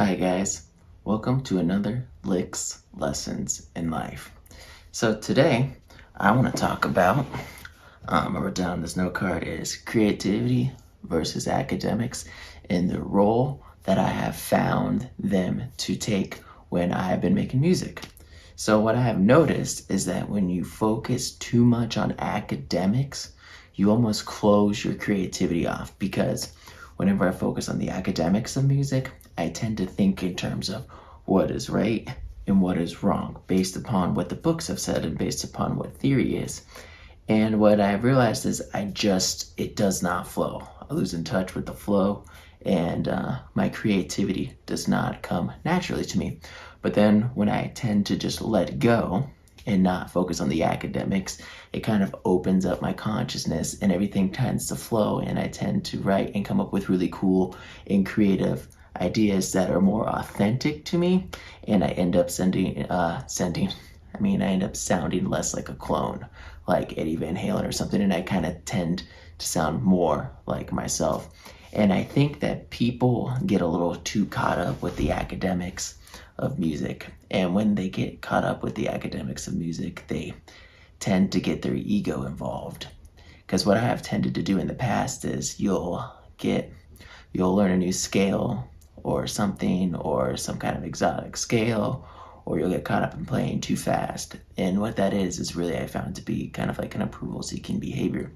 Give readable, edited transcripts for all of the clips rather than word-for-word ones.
Hi guys, welcome to another Licks Lessons in Life. So today I want to talk about, I wrote down this note card is creativity versus academics and the role that I have found them to take when I have been making music. So what I have noticed is that when you focus too much on academics, you almost close your creativity off because whenever I focus on the academics of music, I tend to think in terms of what is right and what is wrong based upon what the books have said and based upon what theory is. And what I've realized is it does not flow. I lose in touch with the flow and my creativity does not come naturally to me. But then when I tend to just let go and not focus on the academics, it kind of opens up my consciousness and everything tends to flow, and I tend to write and come up with really cool and creative ideas that are more authentic to me, and I end up I end up sounding less like a clone, like Eddie Van Halen or something, and I kind of tend to sound more like myself. And I think that people get a little too caught up with the academics of music. And when they get caught up with the academics of music, they tend to get their ego involved. Because what I have tended to do in the past is you'll learn a new scale or something, or some kind of exotic scale, or you'll get caught up in playing too fast. And what that is really I found to be kind of like an approval seeking behavior.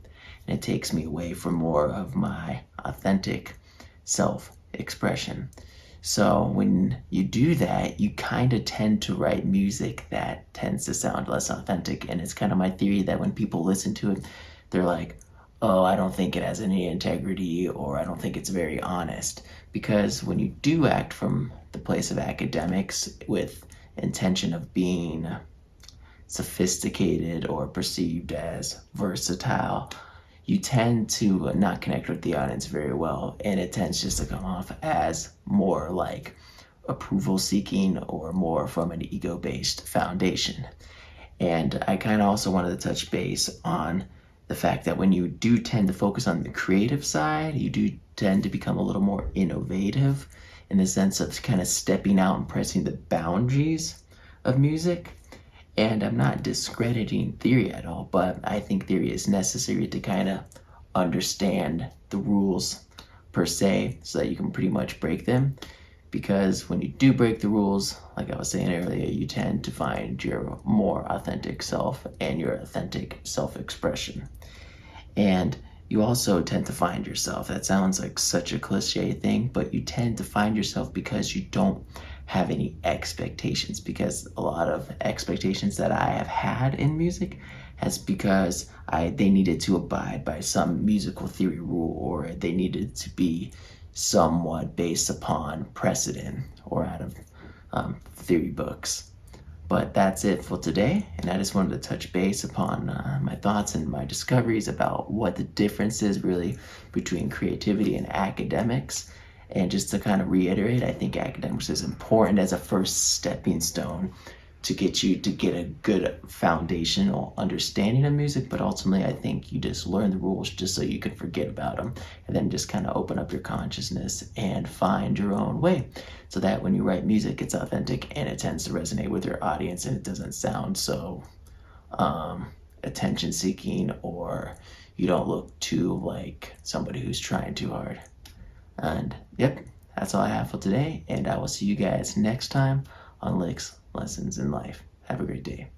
And it takes me away from more of my authentic self expression. So when you do that, you kind of tend to write music that tends to sound less authentic. And it's kind of my theory that when people listen to it, they're like, oh, I don't think it has any integrity, or I don't think it's very honest. Because when you do act from the place of academics with intention of being sophisticated or perceived as versatile, you tend to not connect with the audience very well, and it tends just to come off as more like approval seeking or more from an ego-based foundation. And I kind of also wanted to touch base on the fact that when you do tend to focus on the creative side, you do tend to become a little more innovative in the sense of kind of stepping out and pressing the boundaries of music. And I'm not discrediting theory at all, but I think theory is necessary to kind of understand the rules per se so that you can pretty much break them. Because when you do break the rules, like I was saying earlier, you tend to find your more authentic self and your authentic self-expression. And you also tend to find yourself. That sounds like such a cliche thing, but you tend to find yourself because you don't have any expectations, because a lot of expectations that I have had in music has because they needed to abide by some musical theory rule, or they needed to be somewhat based upon precedent or out of theory books. But that's it for today, and I just wanted to touch base upon my thoughts and my discoveries about what the difference is really between creativity and academics. And just to kind of reiterate, I think academics is important as a first stepping stone to get you to get a good foundational understanding of music, but ultimately I think you just learn the rules just so you can forget about them, and then just kind of open up your consciousness and find your own way, so that when you write music, it's authentic and it tends to resonate with your audience, and it doesn't sound so attention seeking, or you don't look too like somebody who's trying too hard. And yep, that's all I have for today, and I will see you guys next time on Licks Lessons in Life. Have a great day.